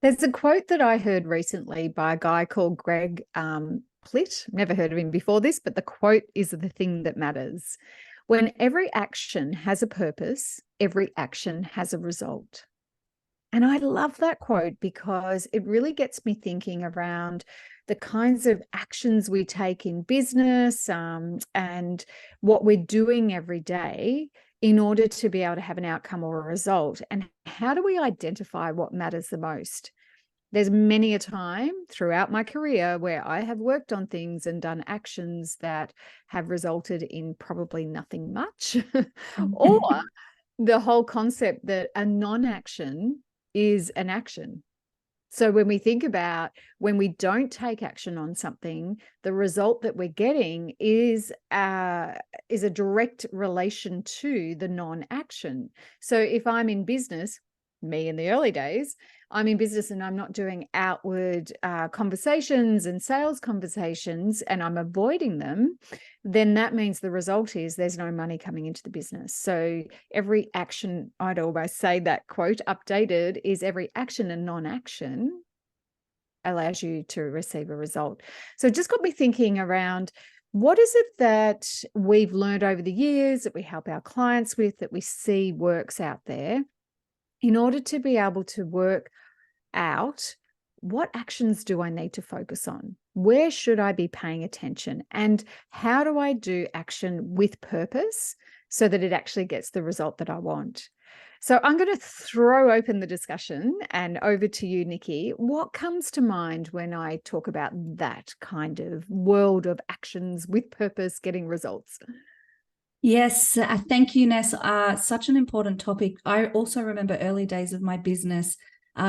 There's a quote that I heard recently by a guy called Greg Plitt. Never heard of him before this, but the quote is the thing that matters. When every action has a purpose, every action has a result. And I love that quote because it really gets me thinking around the kinds of actions we take in business, and what we're doing every day in order to be able to have an outcome or a result. And how do we identify what matters the most? There's many a time throughout my career where I have worked on things and done actions that have resulted in probably nothing much, or the whole concept that a non-action is an action. So when we think about when we don't take action on something, the result that we're getting is a direct relation to the non-action. So if I'm in business, me in the early days, I'm in business and I'm not doing outward conversations and sales conversations, and I'm avoiding them, then that means the result is there's no money coming into the business. So every action, I'd always say that quote updated, is every action and non-action allows you to receive a result. So it just got me thinking around, what is it that we've learned over the years that we help our clients with, that we see works out there, in order to be able to work out what actions do I need to focus on? Where should I be paying attention? And how do I do action with purpose so that it actually gets the result that I want? So I'm going to throw open the discussion and over to you, Nikki. What comes to mind when I talk about that kind of world of actions with purpose getting results? Yes, thank you, Ness. Such an important topic. I also remember early days of my business.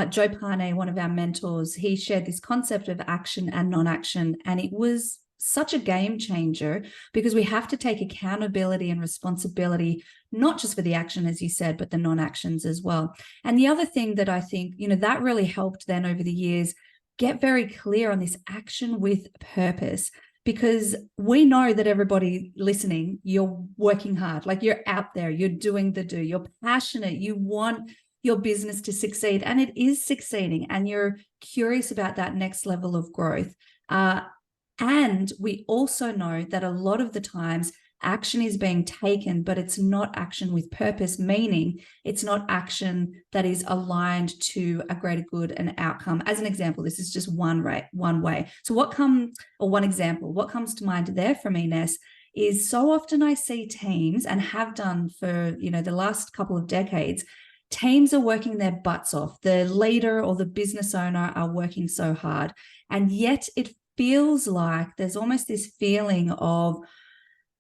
Joe Pane, one of our mentors, he shared this concept of action and non-action, and it was such a game changer because we have to take accountability and responsibility, not just for the action, as you said, but the non-actions as well. And the other thing that I think, that really helped then over the years, get very clear on this action with purpose. Because we know that everybody listening, you're working hard, like you're out there, you're doing the do, you're passionate, you want your business to succeed, and it is succeeding, and you're curious about that next level of growth. And we also know that a lot of the times action is being taken, but it's not action with purpose, meaning it's not action that is aligned to a greater good and outcome. As an example, this is just one way. So one example, what comes to mind there for me, Ness, is so often I see teams, and have done for, the last couple of decades, teams are working their butts off. The leader or the business owner are working so hard. And yet it feels like there's almost this feeling of,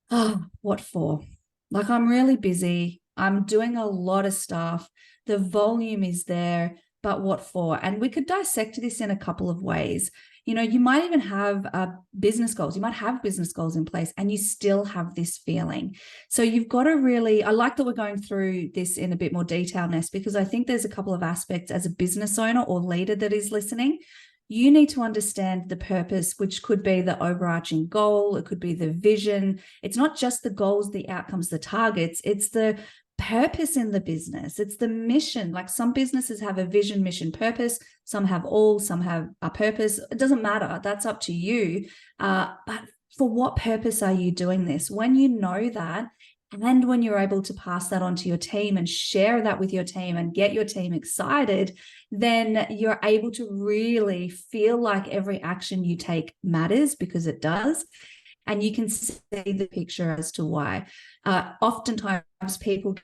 oh, what for? Like, I'm really busy. I'm doing a lot of stuff. The volume is there, but what for? And we could dissect this in a couple of ways. You might even have business goals. You might have business goals in place and you still have this feeling. So you've got to really, I like that we're going through this in a bit more detail, Ness, because I think there's a couple of aspects as a business owner or leader that is listening. You need to understand the purpose, which could be the overarching goal. It could be the vision. It's not just the goals, the outcomes, the targets. It's the purpose in the business. It's the mission. Like, some businesses have a vision, mission, purpose. Some have all, some have a purpose. It doesn't matter. That's up to you. But for what purpose are you doing this? When you know that, and when you're able to pass that on to your team and share that with your team and get your team excited, then you're able to really feel like every action you take matters, because it does. And you can see the picture as to why. Oftentimes people,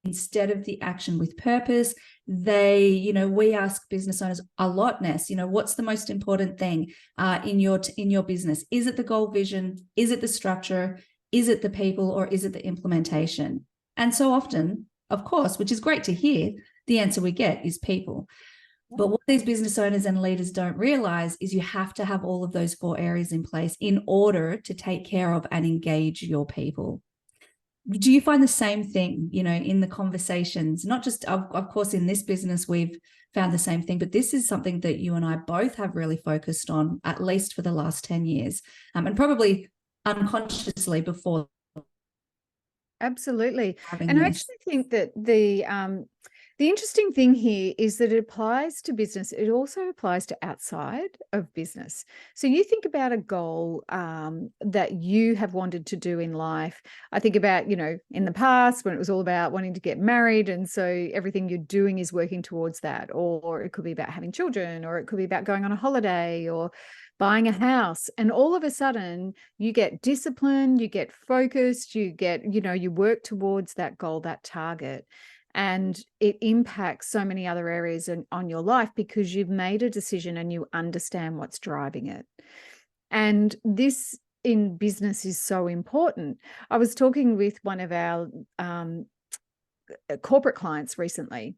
instead of the action with purpose, we ask business owners a lot, Ness, what's the most important thing in your business? Is it the goal, vision? Is it the structure? Is it the people, or is it the implementation? And so often, of course, which is great to hear, the answer we get is people. But what these business owners and leaders don't realize is you have to have all of those 4 areas in place in order to take care of and engage your people. Do you find the same thing, in the conversations? Not just, of course, in this business, we've found the same thing, but this is something that you and I both have really focused on, at least for the last 10 years, and probably unconsciously before. Absolutely. And I actually think that The interesting thing here is that it applies to business. It also applies to outside of business. So you think about a goal that you have wanted to do in life. I think about, in the past when it was all about wanting to get married. And so everything you're doing is working towards that. Or it could be about having children, or it could be about going on a holiday or buying a house. And all of a sudden you get disciplined, you get focused, you work towards that goal, that target. And it impacts so many other areas on your life because you've made a decision and you understand what's driving it. And this in business is so important. I was talking with one of our corporate clients recently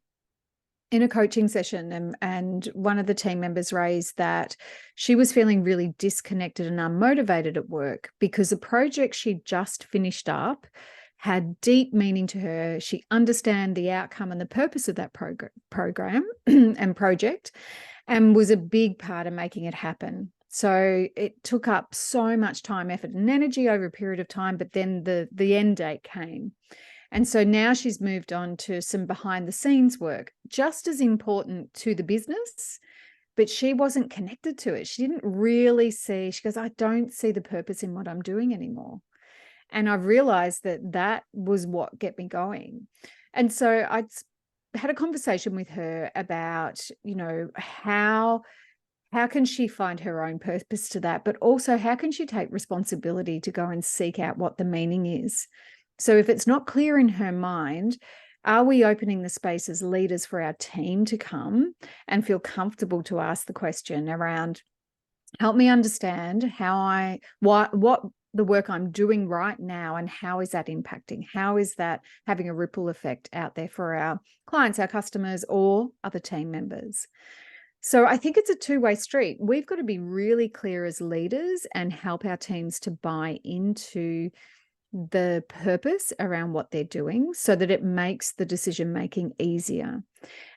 in a coaching session, and one of the team members raised that she was feeling really disconnected and unmotivated at work because a project she just finished up had deep meaning to her. She understood the outcome and the purpose of that program and project, and was a big part of making it happen. So it took up so much time, effort, and energy over a period of time, but then the end date came. And so now she's moved on to some behind the scenes work, just as important to the business, but she wasn't connected to it. She didn't really see, she goes, I don't see the purpose in what I'm doing anymore. And I've realized that was what kept me going. And so I had a conversation with her about, how can she find her own purpose to that, but also how can she take responsibility to go and seek out what the meaning is? So if it's not clear in her mind, are we opening the space as leaders for our team to come and feel comfortable to ask the question around, help me understand what the work I'm doing right now, and how is that impacting? How is that having a ripple effect out there for our clients, our customers, or other team members? So I think it's a two-way street. We've got to be really clear as leaders and help our teams to buy into the purpose around what they're doing so that it makes the decision-making easier.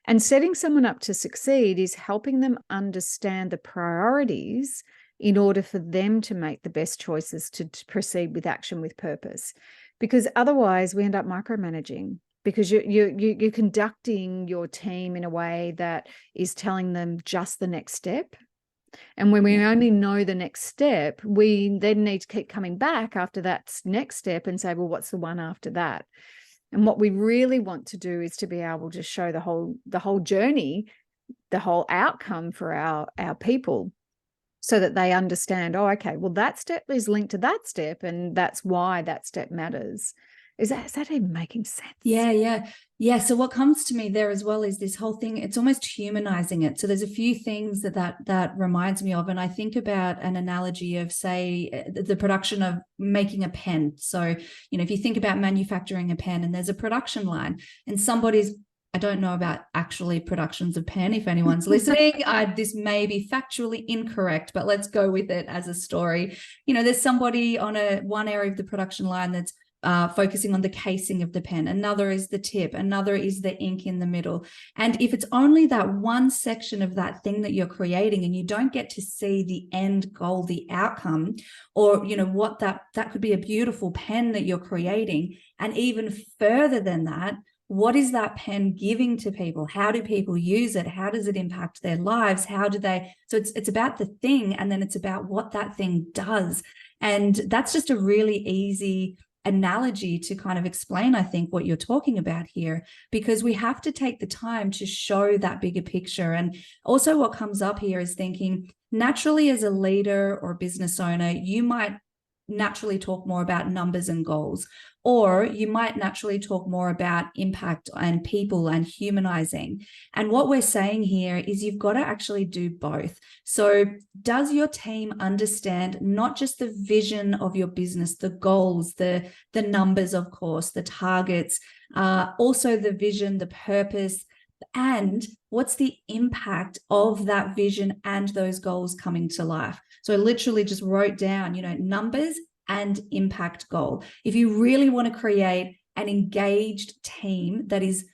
And setting someone up to succeed is helping them understand the priorities in order for them to make the best choices to proceed with action with purpose. Because otherwise we end up micromanaging, because you're conducting your team in a way that is telling them just the next step. And when we only know the next step, we then need to keep coming back after that next step and say, well, what's the one after that? And what we really want to do is to be able to show the whole journey, the whole outcome for our people, so that they understand, oh, okay, well, that step is linked to that step, and that's why that step matters. Is that even making sense? Yeah. So what comes to me there as well is this whole thing, it's almost humanizing it. So there's a few things that reminds me of, and I think about an analogy of, say, the production of making a pen. So, if you think about manufacturing a pen, and there's a production line, and I don't know about actually productions of pen. If anyone's listening, this may be factually incorrect, but let's go with it as a story. There's somebody on one area of the production line that's focusing on the casing of the pen. Another is the tip. Another is the ink in the middle. And if it's only that one section of that thing that you're creating, and you don't get to see the end goal, the outcome, or, what that could be a beautiful pen that you're creating. And even further than that, what is that pen giving to people? How do people use it? How does it impact their lives? So it's about the thing, and then it's about what that thing does. And that's just a really easy analogy to kind of explain, I think, what you're talking about here, because we have to take the time to show that bigger picture. And also what comes up here is thinking, naturally, as a leader or business owner, you might naturally talk more about numbers and goals, or you might naturally talk more about impact and people and humanizing. And what we're saying here is you've got to actually do both. So does your team understand not just the vision of your business, the goals, the numbers, of course, the targets, also the vision, the purpose, and what's the impact of that vision and those goals coming to life? So I literally just wrote down, numbers and impact goal. If you really want to create an engaged team that is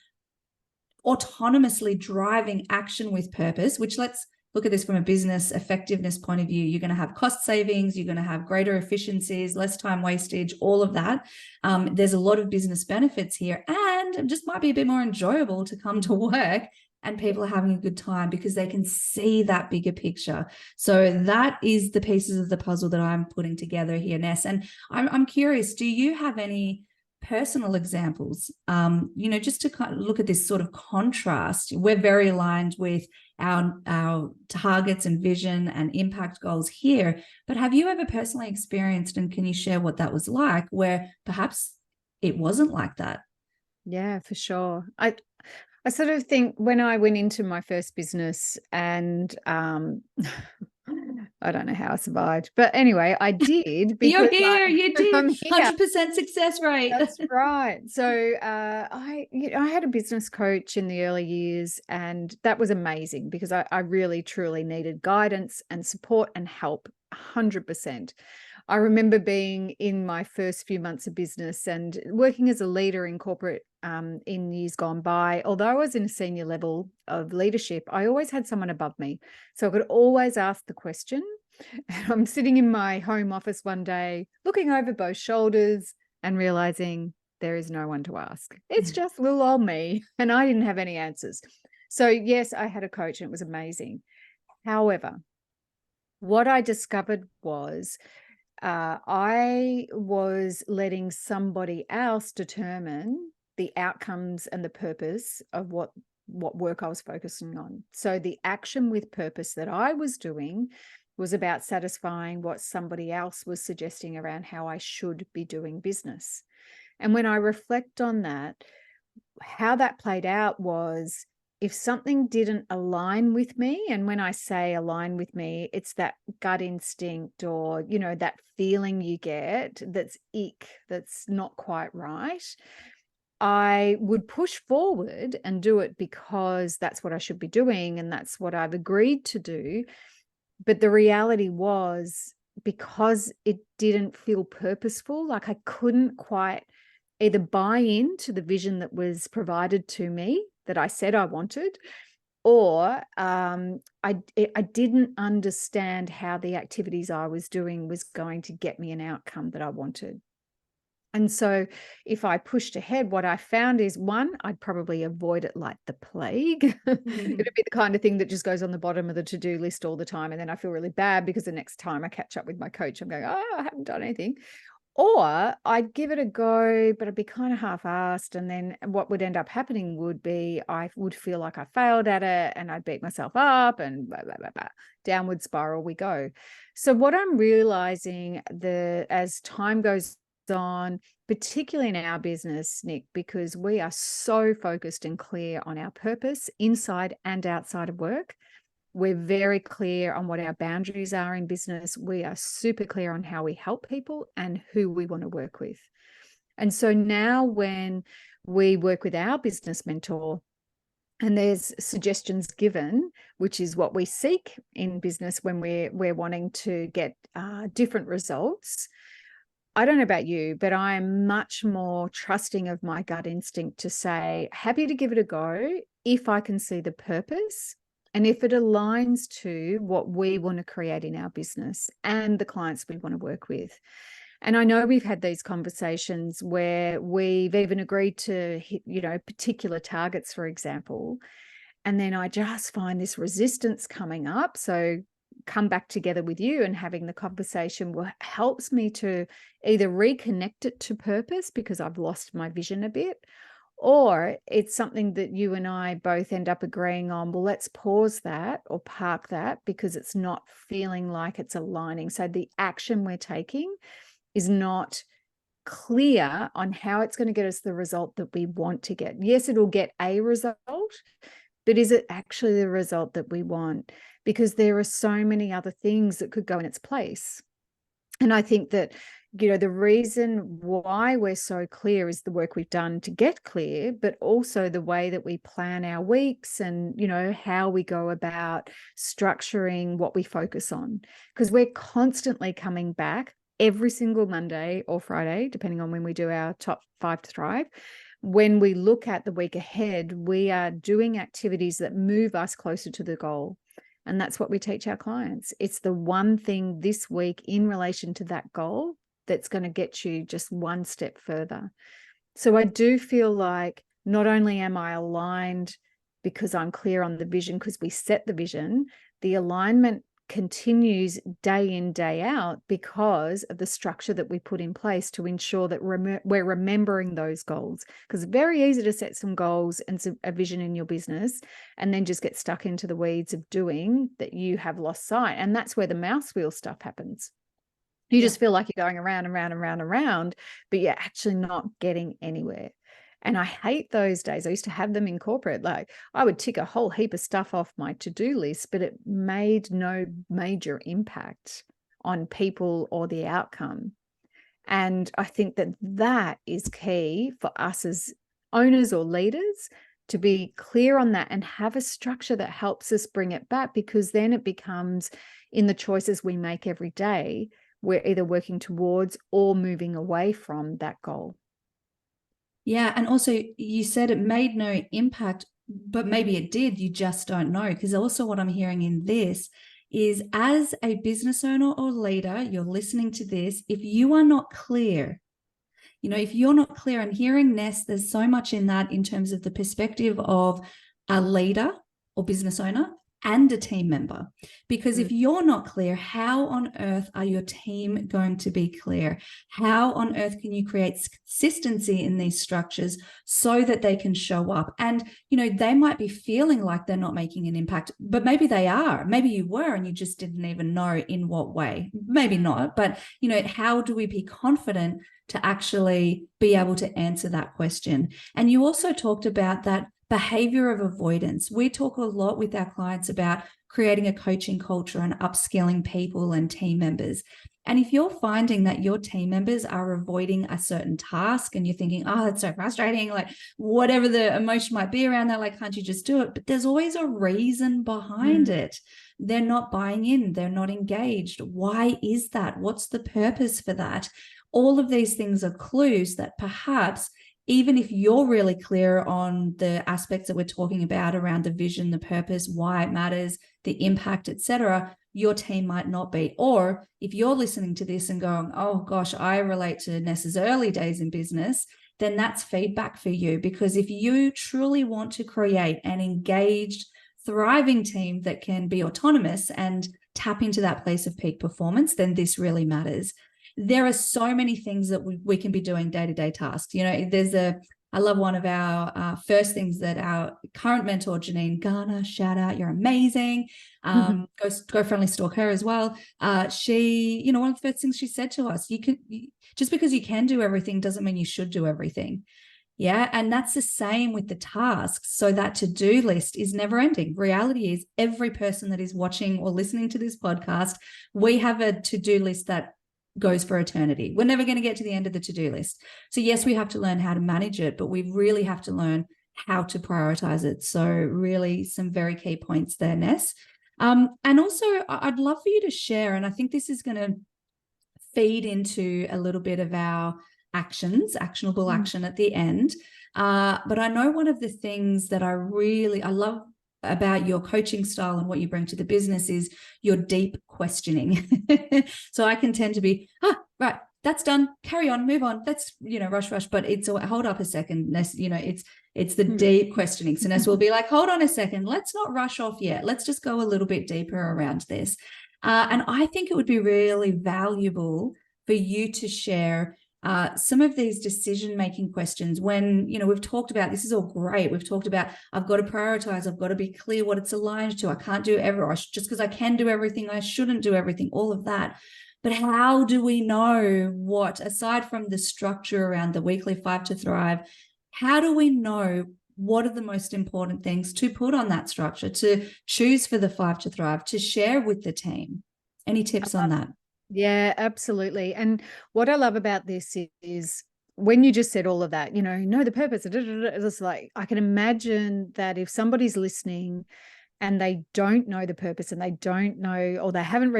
autonomously driving action with purpose, which let's look at this from a business effectiveness point of view. You're going to have cost savings, you're going to have greater efficiencies, less time wastage, all of that. There's a lot of business benefits here, and it just might be a bit more enjoyable to come to work and people are having a good time because they can see that bigger picture. So that is the pieces of the puzzle that I'm putting together here, Ness. And I'm curious, do you have any personal examples, just to kind of look at this sort of contrast? We're very aligned with our targets and vision and impact goals here, but have you ever personally experienced, and can you share what that was like, where perhaps it wasn't like that? Yeah, for sure. I sort of think when I went into my first business, and I don't know how I survived, but anyway, I did because You're here, you did. I'm here. 100% success rate. That's right. So I had a business coach in the early years, and that was amazing because I really, truly needed guidance and support and help 100%. I remember being in my first few months of business and working as a leader in corporate in years gone by. Although I was in a senior level of leadership, I always had someone above me. So I could always ask the question. And I'm sitting in my home office one day, looking over both shoulders and realizing there is no one to ask. It's just little old me, and I didn't have any answers. So yes, I had a coach and it was amazing. However, what I discovered was I was letting somebody else determine the outcomes and the purpose of what work I was focusing on. So the action with purpose that I was doing was about satisfying what somebody else was suggesting around how I should be doing business. And when I reflect on that, how that played out was, if something didn't align with me, and when I say align with me, it's that gut instinct or, that feeling you get that's ick, that's not quite right, I would push forward and do it because that's what I should be doing and that's what I've agreed to do. But the reality was, because it didn't feel purposeful, like I couldn't quite either buy into the vision that was provided to me that I said I wanted, or I didn't understand how the activities I was doing was going to get me an outcome that I wanted. And so if I pushed ahead, what I found is, one, I'd probably avoid it like the plague. It'd be the kind of thing that just goes on the bottom of the to-do list all the time. And then I feel really bad because the next time I catch up with my coach, I'm going, oh, I haven't done anything. Or I'd give it a go, but I'd be kind of half-assed. And then what would end up happening would be I would feel like I failed at it and I'd beat myself up and blah, blah, blah, blah. Downward spiral we go. So what I'm realizing as time goes on, particularly in our business, Nick, because we are so focused and clear on our purpose inside and outside of work. We're very clear on what our boundaries are in business. We are super clear on how we help people and who we want to work with. And so now when we work with our business mentor and there's suggestions given, which is what we seek in business when we're wanting to get different results, I don't know about you, but I'm much more trusting of my gut instinct to say, happy to give it a go if I can see the purpose and if it aligns to what we want to create in our business and the clients we want to work with. And I know we've had these conversations where we've even agreed to hit, particular targets, for example, and then I just find this resistance coming up. So come back together with you and having the conversation helps me to either reconnect it to purpose because I've lost my vision a bit, or it's something that you and I both end up agreeing on, well, let's pause that or park that because it's not feeling like it's aligning. So the action we're taking is not clear on how it's going to get us the result that we want to get. Yes, it'll get a result, but is it actually the result that we want? Because there are so many other things that could go in its place. And I think that, the reason why we're so clear is the work we've done to get clear, but also the way that we plan our weeks and, how we go about structuring what we focus on. Because we're constantly coming back every single Monday or Friday, depending on when we do our top 5 to thrive. When we look at the week ahead, we are doing activities that move us closer to the goal. And that's what we teach our clients. It's the one thing this week in relation to that goal that's going to get you just one step further. So I do feel like not only am I aligned because I'm clear on the vision, because we set the vision, the alignment continues day in, day out because of the structure that we put in place to ensure that we're remembering those goals. Because it's very easy to set some goals and a vision in your business and then just get stuck into the weeds of doing that you have lost sight. And that's where the mouse wheel stuff happens. You just feel like you're going around and round and round and round, but you're actually not getting anywhere. And I hate those days. I used to have them in corporate. Like I would tick a whole heap of stuff off my to-do list, but it made no major impact on people or the outcome. And I think that that is key for us as owners or leaders to be clear on that and have a structure that helps us bring it back, because then it becomes in the choices we make every day, we're either working towards or moving away from that goal. Yeah. And also you said it made no impact, but maybe it did. You just don't know. Because also what I'm hearing in this is, as a business owner or leader, you're listening to this, if you are not clear, if you're not clear, and hearing Ness, there's so much in that in terms of the perspective of a leader or business owner and a team member. Because if you're not clear, how on earth are your team going to be clear? How on earth can you create consistency in these structures so that they can show up? And, they might be feeling like they're not making an impact, but maybe they are. Maybe you were and you just didn't even know in what way. Maybe not, but, how do we be confident to actually be able to answer that question? And you also talked about that behavior of avoidance. We talk a lot with our clients about creating a coaching culture and upskilling people and team members. And if you're finding that your team members are avoiding a certain task and you're thinking, oh, that's so frustrating, like whatever the emotion might be around that, like, can't you just do it? But there's always a reason behind it. They're not buying in. They're not engaged. Why is that? What's the purpose for that? All of these things are clues that perhaps, even if you're really clear on the aspects that we're talking about around the vision, the purpose, why it matters, the impact, etc., your team might not be. Or if you're listening to this and going, oh gosh, I relate to Nessa's early days in business, then that's feedback for you. Because if you truly want to create an engaged, thriving team that can be autonomous and tap into that place of peak performance, then this really matters. There are so many things that we can be doing day-to-day tasks. I love one of our first things that our current mentor, Janine Garner, shout out, you're amazing. Go friendly stalk her as well. She, one of the first things she said to us, just because you can do everything doesn't mean you should do everything. Yeah. And that's the same with the tasks. So that to-do list is never ending. Reality is every person that is watching or listening to this podcast, we have a to-do list that goes for eternity. We're never going to get to the end of the to-do list. So yes, we have to learn how to manage it, but we really have to learn how to prioritize it. So really some very key points there, Ness. And also I'd love for you to share, and I think this is going to feed into a little bit of our actionable action at the end. But I know one of the things that I love about your coaching style and what you bring to the business is your deep questioning. So I can tend to be, right, that's done, carry on, move on. That's, rush, but it's hold up a second. It's the deep questioning. So Ness will be like, hold on a second, let's not rush off yet. Let's just go a little bit deeper around this. And I think it would be really valuable for you to share some of these decision-making questions when, we've talked about, this is all great. We've talked about, I've got to prioritize. I've got to be clear what it's aligned to. I can't do just because I can do everything, I shouldn't do everything, all of that. But how do we know what, aside from the structure around the weekly 5 to Thrive, how do we know what are the most important things to put on that structure, to choose for the 5 to Thrive, to share with the team? Any tips on that? Yeah, absolutely. And what I love about this is when you just said all of that, know the purpose. It's like, I can imagine that if somebody's listening and they don't know the purpose and they don't know, or they haven't,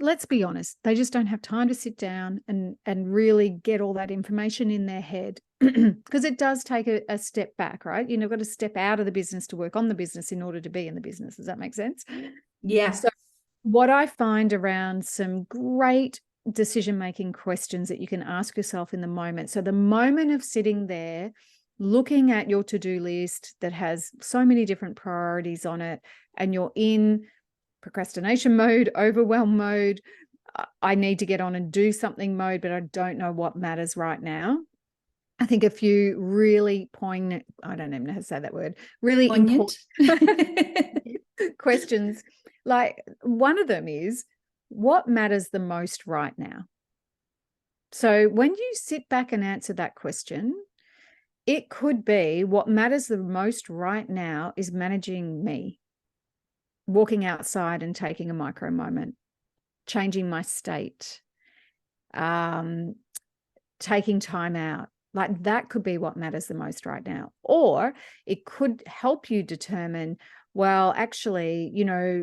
let's be honest, they just don't have time to sit down and really get all that information in their head. Because it does take a step back, right? You've got to step out of the business to work on the business in order to be in the business. Does that make sense? Yeah. So what I find around some great decision-making questions that you can ask yourself in the moment. So the moment of sitting there, looking at your to-do list that has so many different priorities on it, and you're in procrastination mode, overwhelm mode, I need to get on and do something mode, but I don't know what matters right now. I think a few really poignant, I don't even know how to say that word, really Poignant. important questions. Like one of them is, what matters the most right now? So when you sit back and answer that question, it could be what matters the most right now is managing me, walking outside and taking a micro moment, changing my state, taking time out. Like that could be what matters the most right now. Or it could help you determine, well, actually,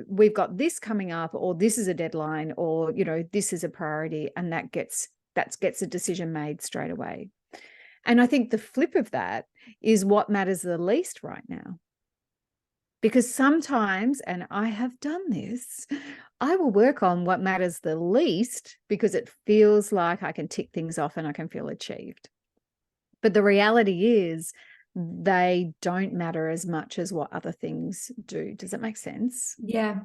we've got this coming up, or this is a deadline, or, this is a priority, and that gets a decision made straight away. And I think the flip of that is what matters the least right now. Because sometimes, and I have done this, I will work on what matters the least because it feels like I can tick things off and I can feel achieved. But the reality is they don't matter as much as what other things do. Does that make sense? Yeah,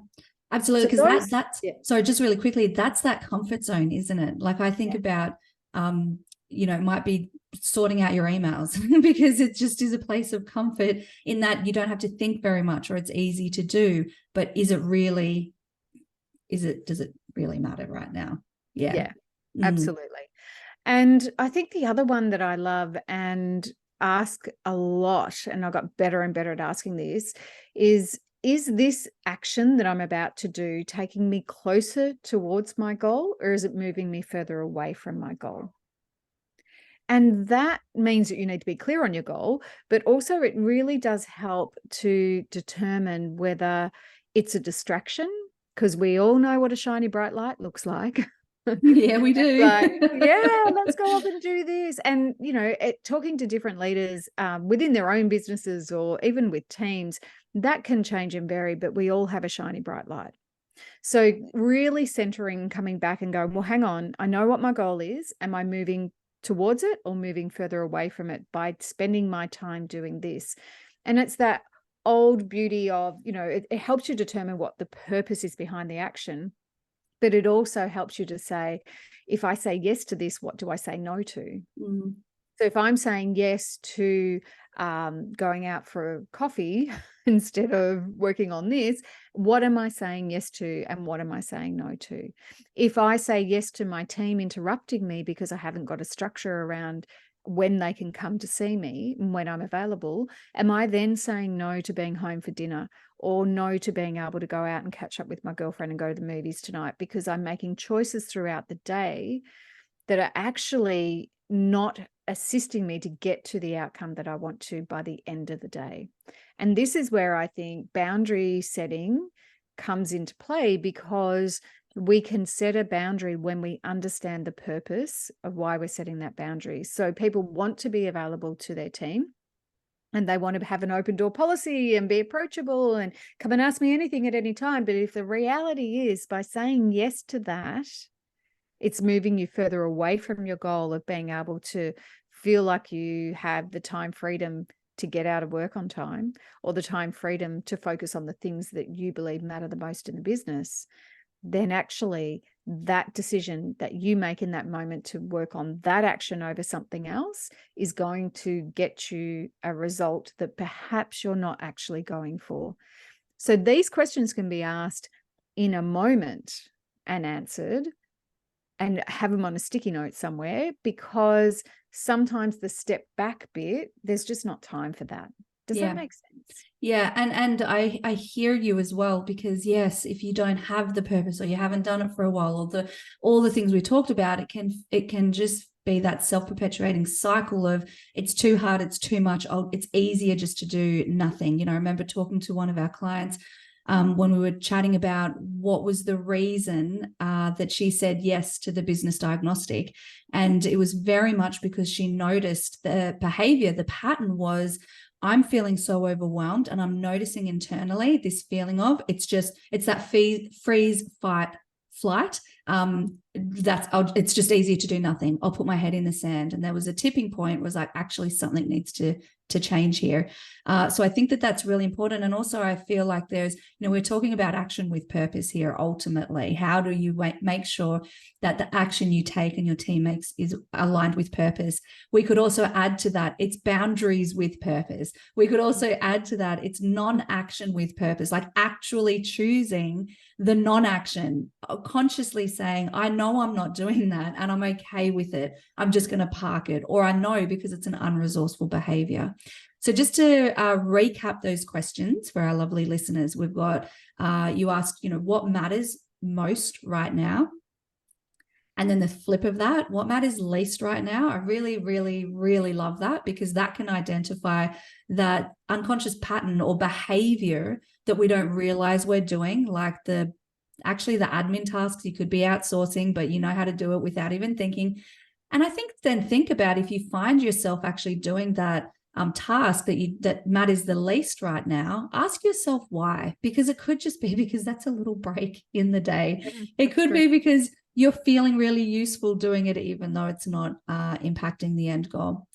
absolutely. Because that's yeah. So just really quickly, that's that comfort zone, isn't it? Like I think about, it might be sorting out your emails because it just is a place of comfort in that you don't have to think very much, or it's easy to do. But does it really matter right now? Yeah, absolutely. And I think the other one that I love and ask a lot, and I got better and better at asking this, is this action that I'm about to do taking me closer towards my goal, or is it moving me further away from my goal? And that means that you need to be clear on your goal, but also it really does help to determine whether it's a distraction, because we all know what a shiny bright light looks like. Yeah, we do. Like, yeah, let's go up and do this. And, talking to different leaders within their own businesses or even with teams, that can change and vary, but we all have a shiny bright light. So really centering, coming back and going, well, hang on, I know what my goal is. Am I moving towards it or moving further away from it by spending my time doing this? And it's that old beauty of, it helps you determine what the purpose is behind the action. But it also helps you to say, if I say yes to this, what do I say no to? So if I'm saying yes to going out for coffee instead of working on this, what am I saying yes to and what am I saying no to? If I say yes to my team interrupting me because I haven't got a structure around when they can come to see me and when I'm available, am I then saying no to being home for dinner, or no to being able to go out and catch up with my girlfriend and go to the movies tonight, because I'm making choices throughout the day that are actually not assisting me to get to the outcome that I want to by the end of the day? And this is where I think boundary setting comes into play, because we can set a boundary when we understand the purpose of why we're setting that boundary. So people want to be available to their team, and they want to have an open door policy and be approachable and come and ask me anything at any time. But if the reality is, by saying yes to that, it's moving you further away from your goal of being able to feel like you have the time freedom to get out of work on time, or the time freedom to focus on the things that you believe matter the most in the business, then actually that decision that you make in that moment to work on that action over something else is going to get you a result that perhaps you're not actually going for. So these questions can be asked in a moment and answered, and have them on a sticky note somewhere, because sometimes the step back bit, there's just not time for that. Does that make sense? Yeah. And I hear you as well, because yes, if you don't have the purpose, or you haven't done it for a while, or all the things we talked about, it can just be that self-perpetuating cycle of, it's too hard, it's too much, it's easier just to do nothing. I remember talking to one of our clients when we were chatting about what was the reason that she said yes to the business diagnostic. And it was very much because she noticed the behavior, the pattern was, I'm feeling so overwhelmed, and I'm noticing internally this feeling of it's that freeze, fight, flight. It's just easier to do nothing. I'll put my head in the sand. And there was a tipping point, was like, actually something needs to change here. So I think that that's really important. And also I feel like there's, we're talking about action with purpose here. Ultimately, how do you make sure that the action you take and your team makes is aligned with purpose? We could also add to that, it's boundaries with purpose. We could also add to that, it's non-action with purpose, like actually choosing the non-action, consciously saying, I know I'm not doing that and I'm okay with it. I'm just going to park it. Or I know, because it's an unresourceful behavior. So just to recap those questions for our lovely listeners, we've got, you asked, what matters most right now? And then the flip of that, what matters least right now? I really, really, really love that, because that can identify that unconscious pattern or behavior that we don't realize we're doing, like the admin tasks you could be outsourcing, but you know how to do it without even thinking. And I think then think about, if you find yourself actually doing that task that matters the least right now, ask yourself why, because it could just be because that's a little break in the day. It could be because you're feeling really useful doing it, even though it's not impacting the end goal.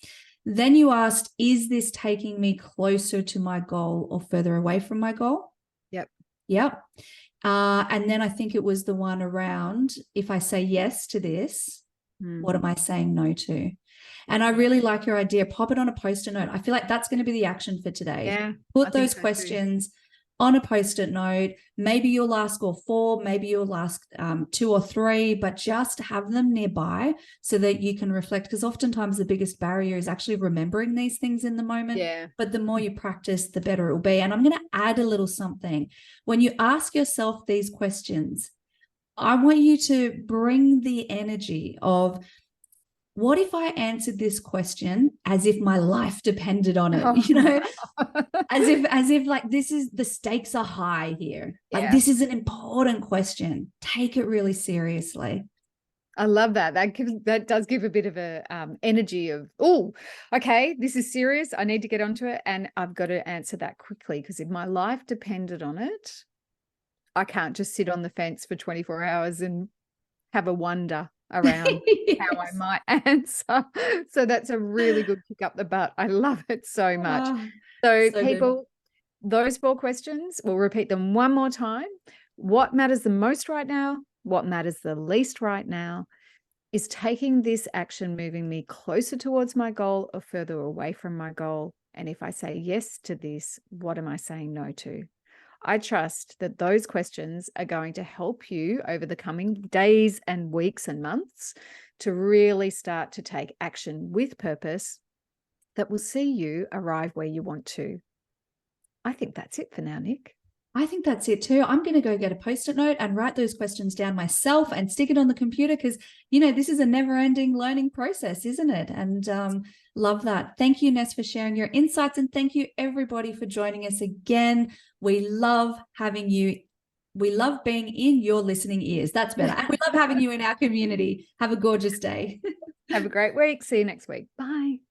Then you asked, is this taking me closer to my goal or further away from my goal? Yep. And then I think it was the one around, if I say yes to this, what am I saying no to? And I really like your idea. Pop it on a Post-it note. I feel like that's going to be the action for today. Yeah, Put those questions on a Post-it note. Maybe you'll ask all 4, maybe you'll ask 2 or 3, but just have them nearby so that you can reflect, because oftentimes the biggest barrier is actually remembering these things in the moment. Yeah. But the more you practice, the better it will be. And I'm going to add a little something. When you ask yourself these questions, I want you to bring the energy of, what if I answered this question as if my life depended on it? As if like, this is, the stakes are high here. Like, this is an important question. Take it really seriously. I love that. That does give a bit of a energy of, oh, okay, this is serious. I need to get onto it, and I've got to answer that quickly, because if my life depended on it, I can't just sit on the fence for 24 hours and have a wonder around how I might answer. So that's a really good kick up the butt. I love it so much. So people, those 4 questions, we'll repeat them one more time. What matters the most right now? What matters the least right now? Is taking this action moving me closer towards my goal or further away from my goal? And if I say yes to this, what am I saying no to? I trust that those questions are going to help you over the coming days and weeks and months to really start to take action with purpose that will see you arrive where you want to. I think that's it for now, Nick. I think that's it too. I'm going to go get a Post-it note and write those questions down myself and stick it on the computer, because, this is a never-ending learning process, isn't it? And love that. Thank you, Ness, for sharing your insights. And thank you, everybody, for joining us again. We love having you. We love being in your listening ears. That's better. And we love having you in our community. Have a gorgeous day. Have a great week. See you next week. Bye.